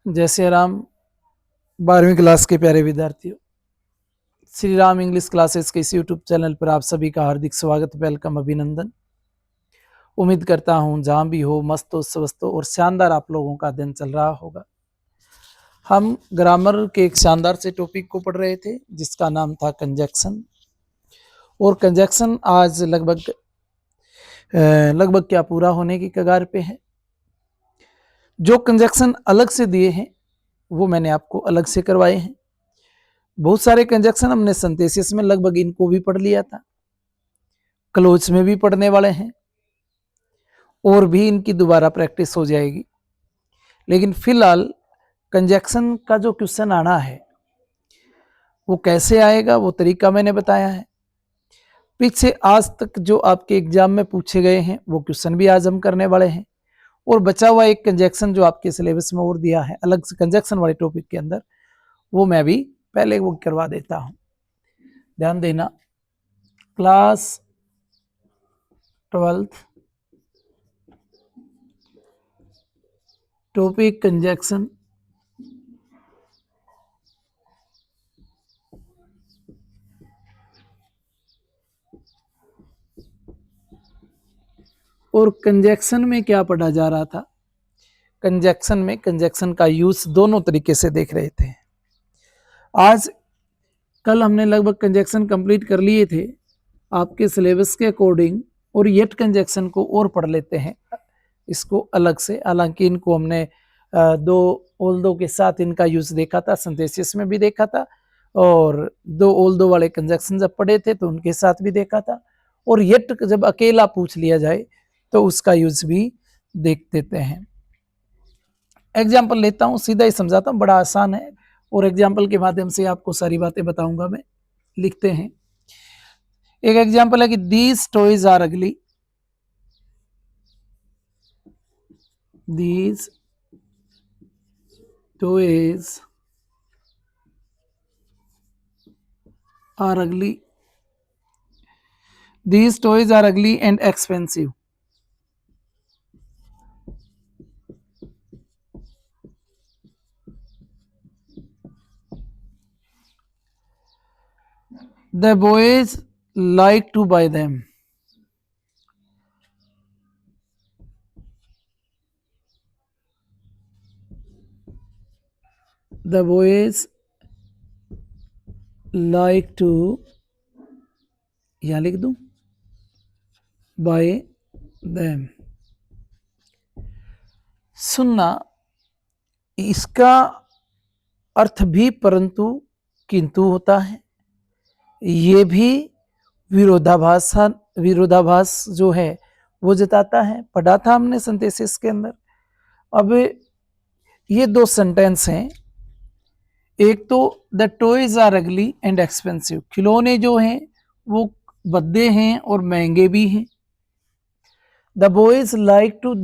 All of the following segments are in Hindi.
जय श्री राम। 12वीं क्लास के प्यारे विद्यार्थियों, श्री राम इंग्लिश क्लासेस के इस यूट्यूब चैनल पर आप सभी का हार्दिक स्वागत, वेलकम, अभिनंदन। उम्मीद करता हूं जहां भी हो मस्त हो, स्वस्थ हो और शानदार आप लोगों का दिन चल रहा होगा। हम ग्रामर के एक शानदार से टॉपिक को पढ़ रहे थे जिसका नाम था कंजक्शन। और कंजक्शन आज लगभग क्या पूरा होने की कगार पे है। जो कंजक्शन अलग से दिए हैं वो मैंने आपको अलग से करवाए हैं। बहुत सारे कंजक्शन हमने सिंथेसिस में लगभग इनको भी पढ़ लिया था, क्लोज में भी पढ़ने वाले हैं और भी इनकी दोबारा प्रैक्टिस हो जाएगी। लेकिन फिलहाल कंजक्शन का जो क्वेश्चन आना है वो कैसे आएगा वो तरीका मैंने बताया है। पीछे आज तक जो आपके एग्जाम में पूछे गए हैं वो क्वेश्चन भी आज हम करने वाले हैं। और बचा हुआ एक कंजक्शन जो आपके सिलेबस में और दिया है अलग से कंजक्शन वाले टॉपिक के अंदर, वो मैं भी पहले वो करवा देता हूं। ध्यान देना, क्लास 12th टॉपिक कंजक्शन। और कंजक्शन में क्या पढ़ा जा रहा था? कंजक्शन में कंजक्शन का यूज दोनों तरीके से देख रहे थे। आज कल हमने लगभग कंजक्शन कंप्लीट कर लिए थे आपके सिलेबस के अकॉर्डिंग, और येट कंजक्शन को और पढ़ लेते हैं इसको अलग से। हालांकि इनको हमने दो ओल दो के साथ इनका यूज देखा था, सिंथेसिस में भी देखा था, और दो ओल दो वाले कंजक्शन जब पढ़े थे तो उनके साथ भी देखा था। और येट जब अकेला पूछ लिया जाए तो उसका यूज भी देख देते हैं। एग्जाम्पल लेता हूं, सीधा ही समझाता हूं, बड़ा आसान है और एग्जाम्पल के माध्यम से आपको सारी बातें बताऊंगा मैं। लिखते हैं, एक एग्जाम्पल है कि these toys are ugly. These toys are ugly. These toys are ugly and expensive. The boys like to buy them. The boys like to, यहाँ लिख दूं, buy them. सुनना, इसका अर्थ भी परंतु किंतु होता है। ये भी विरोधाभास जो है वो जताता है। पढ़ा था हमने सिंथेसिस के अंदर। अब ये दो सेंटेंस हैं। एक तो the toys are ugly and expensive, खिलौने जो हैं वो भद्दे हैं और महंगे भी हैं। The boys like to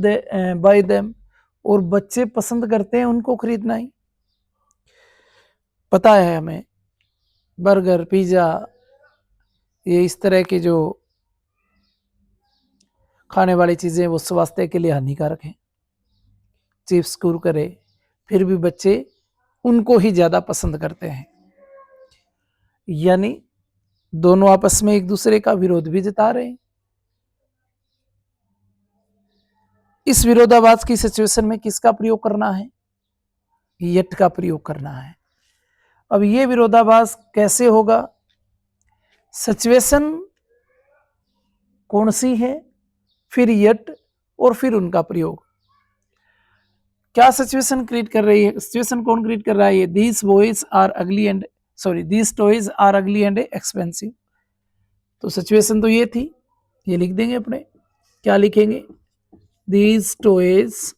buy them, और बच्चे पसंद करते हैं उनको खरीदना ही। पता है हमें बर्गर, पिज्जा, ये इस तरह के जो खाने वाली चीजें वो स्वास्थ्य के लिए हानिकारक हैं, चिप्स, कुरकुरे, फिर भी बच्चे उनको ही ज्यादा पसंद करते हैं। यानी दोनों आपस में एक दूसरे का विरोध भी जता रहे हैं। इस विरोधाभास की सिचुएशन में किसका प्रयोग करना है? यट का प्रयोग करना है। अब ये विरोधाभास कैसे होगा? सिचुएशन कौन सी है, फिर यट, और फिर उनका प्रयोग। क्या सिचुएशन क्रिएट कर रही है? सिचुएशन कौन क्रिएट कर रहा है? These boys are ugly and these toys are ugly and expensive. तो सिचुएशन तो ये थी, ये लिख देंगे अपने। क्या लिखेंगे? These toys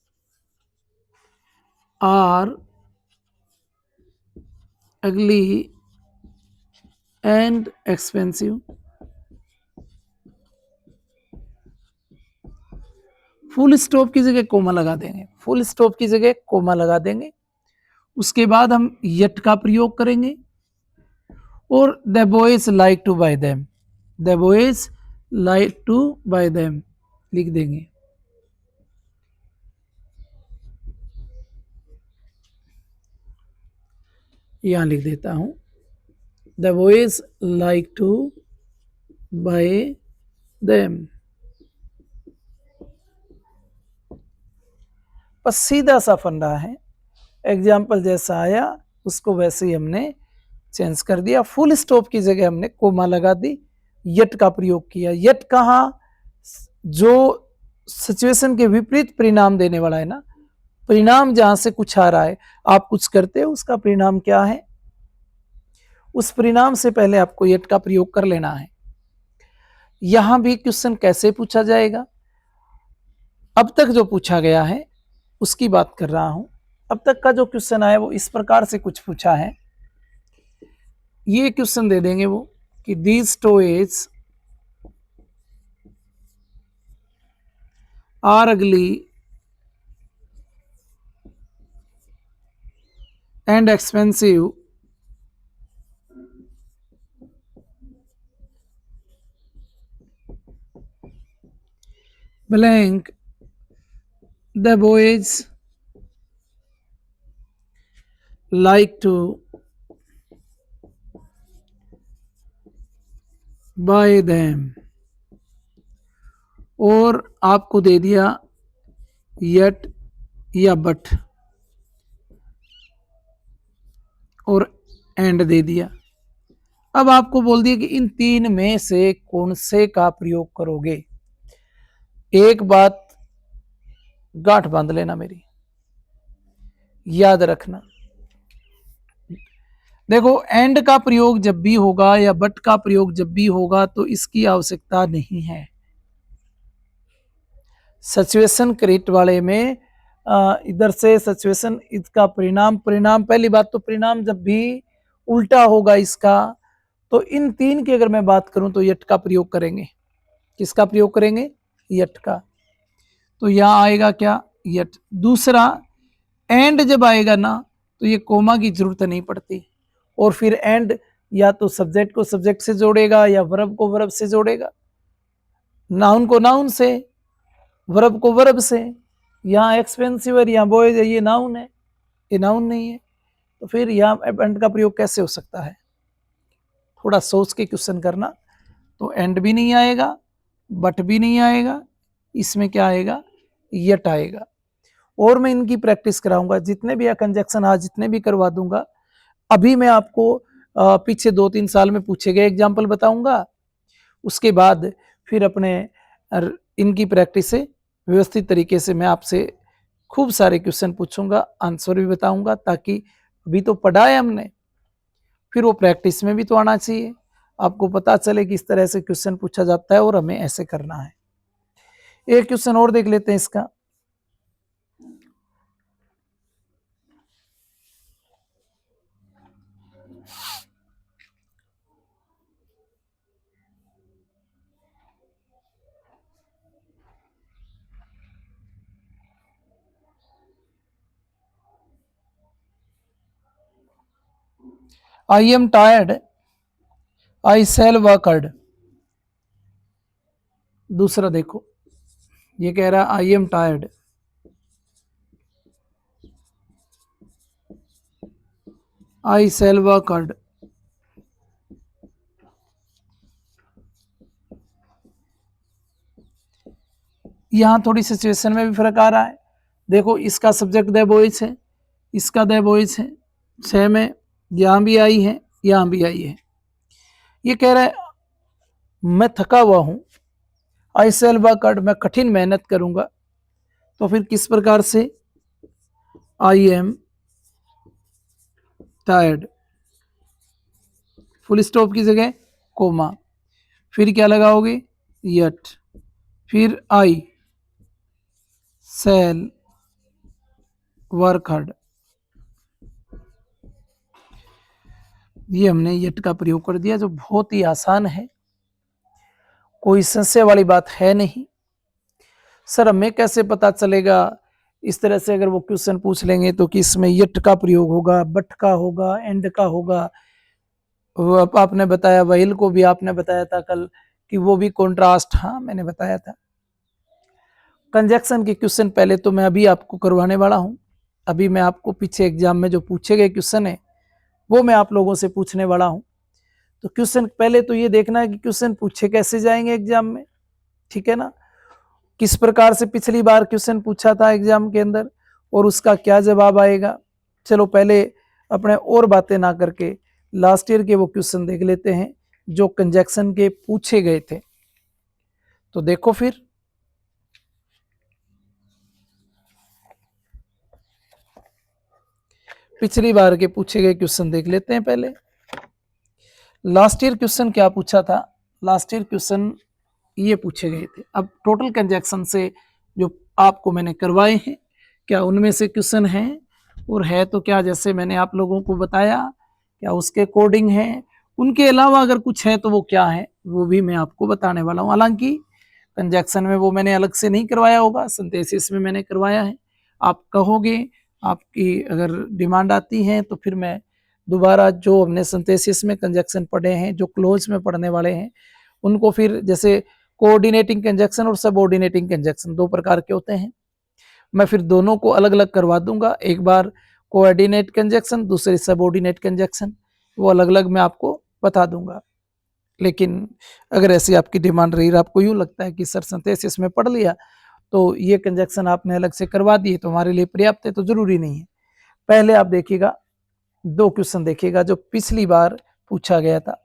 are ugly and expensive. Full stop की जगह कोमा लगा देंगे, फुल स्टॉप की जगह कोमा लगा देंगे। उसके बाद हम यट का प्रयोग करेंगे और the boys like to buy them, the boys like to buy them लिख देंगे। यहां लिख देता हूं, the boys like to buy them. बस सीधा सा फंडा है, एग्जाम्पल जैसा आया उसको वैसे ही हमने चेंज कर दिया। फुल स्टॉप की जगह हमने कोमा लगा दी, यट का प्रयोग किया। यट कहां, जो सिचुएशन के विपरीत परिणाम देने वाला है ना, परिणाम जहां से कुछ आ रहा है, आप कुछ करते हो, उसका परिणाम क्या है, उस परिणाम से पहले आपको यट का प्रयोग कर लेना है। यहां भी क्वेश्चन कैसे पूछा जाएगा, अब तक जो पूछा गया है उसकी बात कर रहा हूं। अब तक का जो क्वेश्चन आया वो इस प्रकार से कुछ पूछा है, ये क्वेश्चन दे देंगे वो कि these toys are ugly and expensive blank the boys like to buy them, और आपको दे दिया yet या but और एंड दे दिया। अब आपको बोल दिया कि इन तीन में से कौन से का प्रयोग करोगे। एक बात गांठ बांध लेना मेरी, याद रखना, देखो एंड का प्रयोग जब भी होगा या बट का प्रयोग जब भी होगा तो इसकी आवश्यकता नहीं है। सिचुएशन क्रिएट वाले में इधर से सिचुएशन इसका परिणाम, पहली बात तो परिणाम जब भी उल्टा होगा इसका, तो इन तीन की अगर मैं बात करूं तो यट का प्रयोग करेंगे। किसका प्रयोग करेंगे, यट का। तो यहां आएगा क्या, यट। दूसरा, एंड जब आएगा ना तो ये कोमा की जरूरत नहीं पड़ती, और फिर एंड या तो सब्जेक्ट को सब्जेक्ट से जोड़ेगा या वर्ब को वर्ब से जोड़ेगा, नाउन को नाउन से, वर्ब को वर्ब से। यहाँ एक्सपेंसिव है, यहाँ बॉयज है, ये नाउन है, ये नाउन नहीं है, तो फिर यहाँ एंड का प्रयोग कैसे हो सकता है। थोड़ा सोच के क्वेश्चन करना। तो एंड भी नहीं आएगा, बट भी नहीं आएगा, इसमें क्या आएगा, यट आएगा। और मैं इनकी प्रैक्टिस कराऊंगा, जितने भी कंजक्शन आज जितने भी करवा दूंगा। अभी मैं आपको पीछे 2-3 साल में पूछे गए एग्जाम्पल बताऊंगा, उसके बाद फिर अपने इनकी प्रैक्टिस से व्यवस्थित तरीके से मैं आपसे खूब सारे क्वेश्चन पूछूंगा, आंसर भी बताऊंगा, ताकि अभी तो पढ़ा है हमने, फिर वो प्रैक्टिस में भी तो आना चाहिए, आपको पता चले कि इस तरह से क्वेश्चन पूछा जाता है और हमें ऐसे करना है। एक क्वेश्चन और देख लेते हैं इसका। I am tired, I still worked. दूसरा देखो, ये कह रहा I am tired, I still worked. यहां थोड़ी सिचुएशन में भी फर्क आ रहा है। देखो, इसका सब्जेक्ट द बॉयज है, इसका द बॉयज है, सेम है, यहां भी आई है, यहां भी आई है। ये कह रहा है मैं थका हुआ हूं, आई सेल वर्कड, मैं कठिन मेहनत करूंगा। तो फिर किस प्रकार से, आई एम टायर्ड, फुल स्टॉप की जगह कोमा, फिर क्या लगाओगे, यट, फिर आई सेल वर्क हार्ड। ये हमने यट का प्रयोग कर दिया, जो बहुत ही आसान है, कोई संशय वाली बात है नहीं। सर हमें कैसे पता चलेगा, इस तरह से अगर वो क्वेश्चन पूछ लेंगे तो कि इसमें यट का प्रयोग होगा, बट का होगा, एंड का होगा। वो आपने बताया, वहील को भी आपने बताया था कल कि वो भी कॉन्ट्रास्ट, हाँ मैंने बताया था। कंजक्शन के क्वेश्चन पहले तो मैं अभी आपको करवाने वाला हूं। अभी मैं आपको पीछे एग्जाम में जो पूछे गए क्वेश्चन है वो मैं आप लोगों से पूछने वाला हूं। तो क्वेश्चन पहले तो ये देखना है कि क्वेश्चन पूछे कैसे जाएंगे एग्जाम में, ठीक है ना, किस प्रकार से पिछली बार क्वेश्चन पूछा था एग्जाम के अंदर और उसका क्या जवाब आएगा। चलो पहले अपने और बातें ना करके लास्ट ईयर के वो क्वेश्चन देख लेते हैं जो कंजक्शन के पूछे गए थे। तो देखो फिर पिछली बार के पूछे गए क्वेश्चन देख लेते हैं पहले। लास्ट ईयर क्वेश्चन क्या पूछा था, लास्ट ईयर क्वेश्चन ये पूछे गए थे। अब टोटल कंजक्शन से जो आपको मैंने करवाए हैं, क्या उनमें से क्वेश्चन है और है तो क्या जैसे मैंने आप लोगों को बताया क्या उसके कोडिंग है, उनके अलावा अगर कुछ है तो वो क्या है वो भी मैं आपको बताने वाला हूँ। हालांकि कंजक्शन में वो मैंने अलग से नहीं करवाया होगा, सिंथेसिस में मैंने करवाया है। आप कहोगे, आपकी अगर डिमांड आती है तो फिर मैं दोबारा जो हमने सिंथेसिस में कंजक्शन पढ़े हैं, जो क्लोज में पढ़ने वाले हैं, उनको फिर जैसे कोऑर्डिनेटिंग कंजक्शन और सबऑर्डिनेटिंग कंजक्शन दो प्रकार के होते हैं, मैं फिर दोनों को अलग अलग करवा दूंगा। एक बार कोऑर्डिनेट कंजक्शन, दूसरी सबऑर्डिनेट कंजक्शन, वो अलग अलग मैं आपको बता दूंगा। लेकिन अगर ऐसी आपकी डिमांड रही, आपको यूं लगता है कि सर सिंथेसिस में पढ़ लिया तो ये कंजक्शन आपने अलग से करवा दिए तो हमारे लिए पर्याप्त है, तो जरूरी नहीं है। पहले आप देखिएगा, दो क्वेश्चन देखिएगा जो पिछली बार पूछा गया था।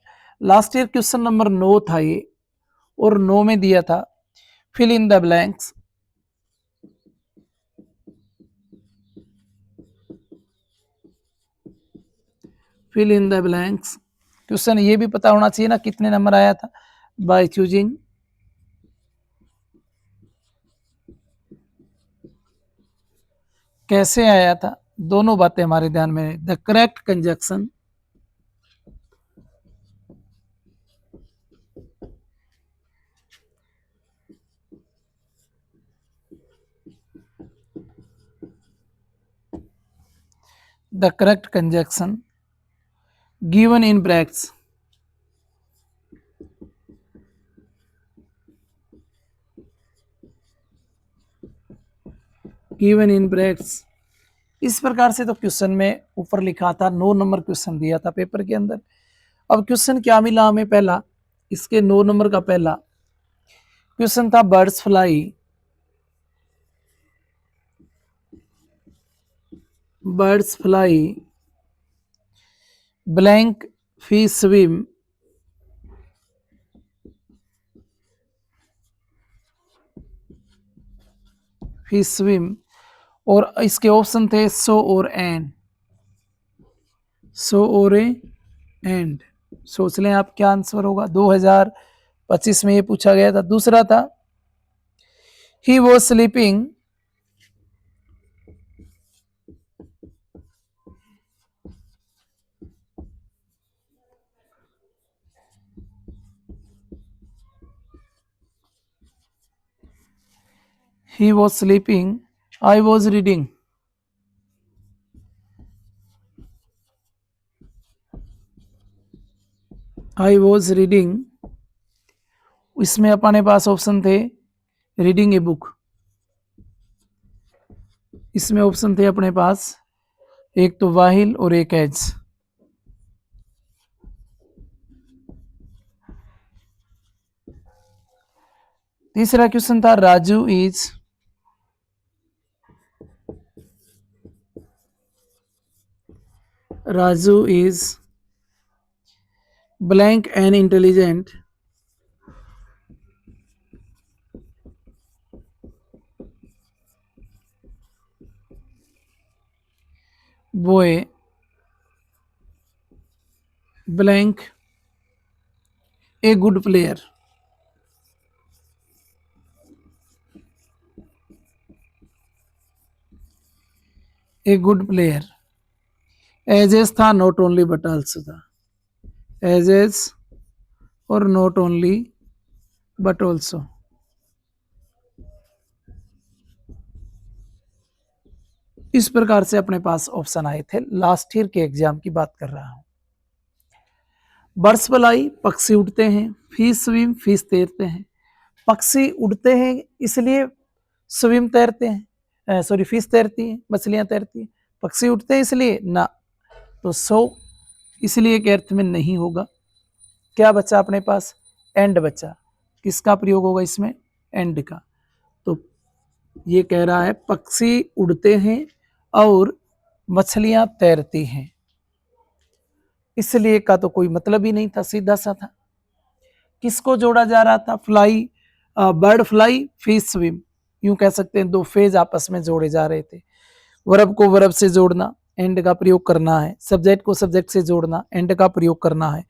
लास्ट ईयर क्वेश्चन नंबर 9 था ये, और 9 में दिया था fill in the blanks. Fill in the blanks question ये भी पता होना चाहिए ना कितने नंबर आया था, बाय चूजिंग कैसे आया था, दोनों बातें हमारे ध्यान में। The correct conjunction the correct conjunction given in brackets given in brackets। इस प्रकार से तो क्वेश्चन में ऊपर लिखा था, 9 नंबर क्वेश्चन दिया था पेपर के अंदर। अब क्वेश्चन क्या मिला हमें, पहला इसके 9 नंबर का पहला क्वेश्चन था birds fly, birds fly blank fish swim, fish swim, और इसके ऑप्शन थे सो और एंड, सो और एंड। सोच लें आप क्या आंसर होगा। 2025 में ये पूछा गया था। दूसरा था he was sleeping he was sleeping, I was reading। I was reading, इसमें अपने पास ऑप्शन थे रीडिंग ए बुक, इसमें ऑप्शन थे अपने पास एक तो वाहिल और एक एज। तीसरा क्वेश्चन था Raju is blank and intelligent boy blank a good player. A good player, as as था नॉट ओनली बट आल्सो था, एजेस और नॉट ओनली बट ऑल्सो। इस प्रकार से अपने पास ऑप्शन आए थे। लास्ट ईयर के एग्जाम की बात कर रहा हूं। बर्ड्स फ्लाई पक्षी उड़ते हैं, फिश स्विम फिश तैरते हैं। पक्षी उड़ते हैं इसलिए स्विम तैरते हैं, सॉरी फिश तैरती हैं, मछलियां तैरती हैं। पक्षी उड़ते हैं इसलिए ना, तो सो इसलिए एक अर्थ में नहीं होगा। क्या बचा अपने पास? एंड बचा। किसका प्रयोग होगा इसमें? एंड का। तो ये कह रहा है पक्षी उड़ते हैं और मछलियां तैरती हैं, इसलिए का तो कोई मतलब ही नहीं था, सीधा सा था। किसको जोड़ा जा रहा था? Fly, bird fly, fish swim, यूं कह सकते हैं। दो फेज आपस में जोड़े जा रहे थे। वर्ब को वर्ब से जोड़ना, एंड का प्रयोग करना है। सब्जेक्ट को सब्जेक्ट से जोड़ना, एंड का प्रयोग करना है।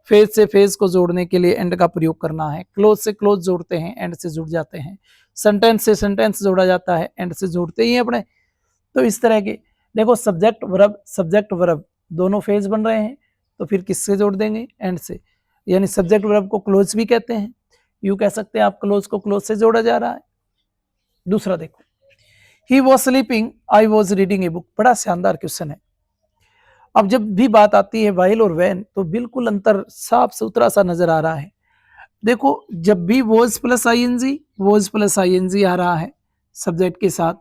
फेज से फेज को जोड़ने के लिए एंड का प्रयोग करना है। क्लोज से क्लोज जोड़ते हैं, एंड से जुड़ जाते हैं। सेंटेंस से सेंटेंस जोड़ा जाता है, एंड से जोड़ते ही अपने। तो इस तरह के देखो, सब्जेक्ट वर्ब दोनों फेज बन रहे हैं, तो फिर किससे जोड़ देंगे? एंड से। यानी सब्जेक्ट वर्ब को क्लोज भी कहते हैं, यूं कह सकते हैं आप क्लोज को क्लोज से जोड़ा जा रहा है। दूसरा देखो, he was sleeping, I was reading a book. बड़ा शानदार क्वेश्चन है। अब जब भी बात आती है वाइल और वैन, तो बिल्कुल अंतर साफ सुथरा सा नजर आ रहा है। देखो, जब भी वॉज प्लस आईएनजी आ रहा है सब्जेक्ट के साथ,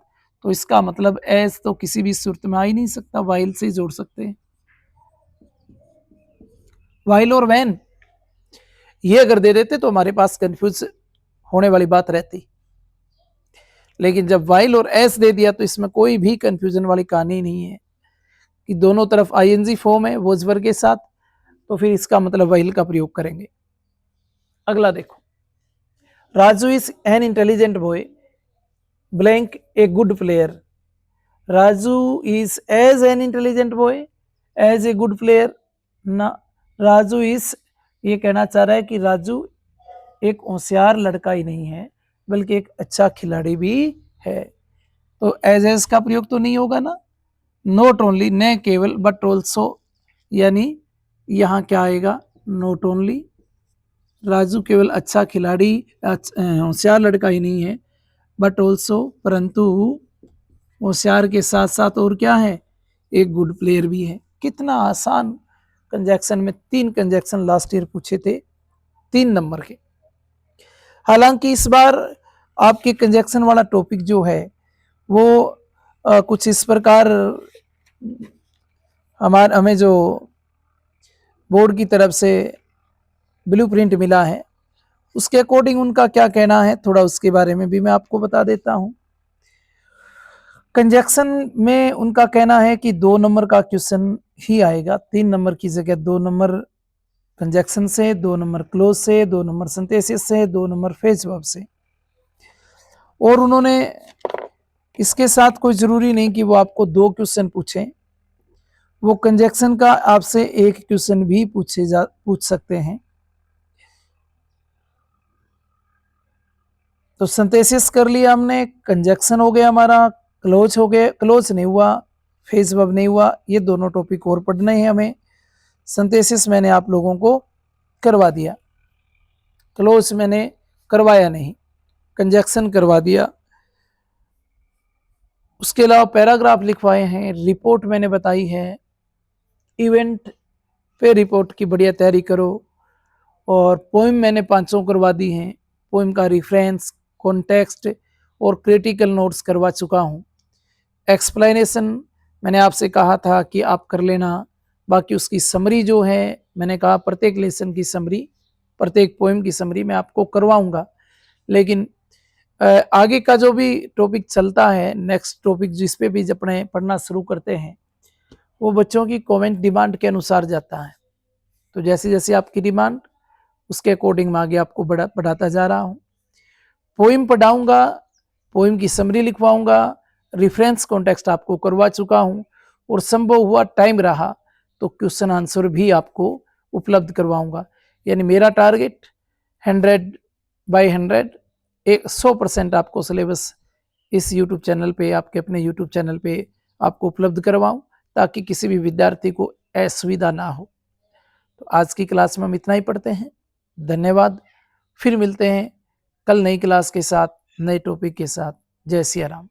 तो इसका मतलब एस तो किसी भी सूरत में आ ही नहीं सकता, वाइल से ही जोड़ सकते हैं। वाइल और वैन ये अगर दे देते तो हमारे पास कंफ्यूज होने वाली बात रहती, लेकिन जब वाइल और एस दे दिया तो इसमें कोई भी कंफ्यूजन वाली कहानी नहीं है कि दोनों तरफ आईएनजी फॉर्म है वॉज वर्ब के साथ, तो फिर इसका मतलब वाइल का प्रयोग करेंगे। अगला देखो, Raju is an intelligent boy blank a good player. Raju is as an intelligent boy as a good player ना, राजू इज ये कहना चाह रहा है कि राजू एक होशियार लड़का ही नहीं है, बल्कि एक अच्छा खिलाड़ी भी है। तो एज का प्रयोग तो नहीं होगा ना। नॉट ओनली, न केवल, बट ऑल्सो, यानी यहाँ क्या आएगा? नॉट ओनली, राजू केवल अच्छा खिलाड़ी होशियार लड़का ही नहीं है, बट ऑल्सो, परंतु होशियार के साथ साथ और क्या है? एक गुड प्लेयर भी है। कितना आसान कंजक्शन में 3 कंजक्शन लास्ट ईयर पूछे थे, 3 नंबर के। हालांकि इस बार आपके कंजक्शन वाला टॉपिक जो है वो कुछ इस प्रकार हमें जो बोर्ड की तरफ से ब्लूप्रिंट मिला है उसके अकॉर्डिंग उनका क्या कहना है, थोड़ा उसके बारे में भी मैं आपको बता देता हूं। कंजक्शन में उनका कहना है कि 2 नंबर का क्वेश्चन ही आएगा, 3 नंबर की जगह 2 नंबर कंजक्शन से, 2 नंबर क्लोज से, 2 नंबर सिंथेसिस से, 2 नंबर फेज वर्ब से। और उन्होंने इसके साथ कोई जरूरी नहीं कि वो आपको 2 क्वेश्चन पूछें, वो कंजक्शन का आपसे 1 क्वेश्चन भी पूछ सकते हैं। तो सिंथेसिस कर लिया हमने, कंजक्शन हो गया हमारा, क्लोज हो गए, क्लोज नहीं हुआ, फेज वर्ब नहीं हुआ, ये दोनों टॉपिक और पढ़ने हैं हमें। सिंथेसिस मैंने आप लोगों को करवा दिया, क्लोज मैंने करवाया नहीं, कंजक्शन करवा दिया। उसके अलावा पैराग्राफ लिखवाए हैं, रिपोर्ट मैंने बताई है, इवेंट पे रिपोर्ट की बढ़िया तैयारी करो। और पोइम मैंने 500 करवा दी हैं, पोइम का रेफरेंस, कॉन्टेक्स्ट और क्रिटिकल नोट्स करवा चुका हूँ। एक्सप्लेनेशन मैंने आपसे कहा था कि आप कर लेना, बाकी उसकी समरी जो है मैंने कहा प्रत्येक लेसन की समरी, प्रत्येक पोइम की समरी मैं आपको करवाऊंगा। लेकिन आगे का जो भी टॉपिक चलता है, नेक्स्ट टॉपिक जिस पे भी अपने पढ़ना शुरू करते हैं, वो बच्चों की कमेंट डिमांड के अनुसार जाता है। तो जैसे जैसे आपकी डिमांड, उसके अकॉर्डिंग मैं आगे आपको बढ़ाता जा रहा हूँ। पोइम पढ़ाऊंगा, पोइम की समरी लिखवाऊंगा, रेफरेंस कॉन्टेक्स्ट आपको करवा चुका हूँ, और संभव हुआ टाइम रहा तो क्वेश्चन आंसर भी आपको उपलब्ध करवाऊंगा। यानी मेरा टारगेट 100/100, 100% आपको सिलेबस इस यूट्यूब चैनल पे, आपके अपने यूट्यूब चैनल पे आपको उपलब्ध करवाऊं, ताकि किसी भी विद्यार्थी को असुविधा ना हो। तो आज की क्लास में हम इतना ही पढ़ते हैं। धन्यवाद। फिर मिलते हैं कल नई क्लास के साथ, नए टॉपिक के साथ। जय सिया राम।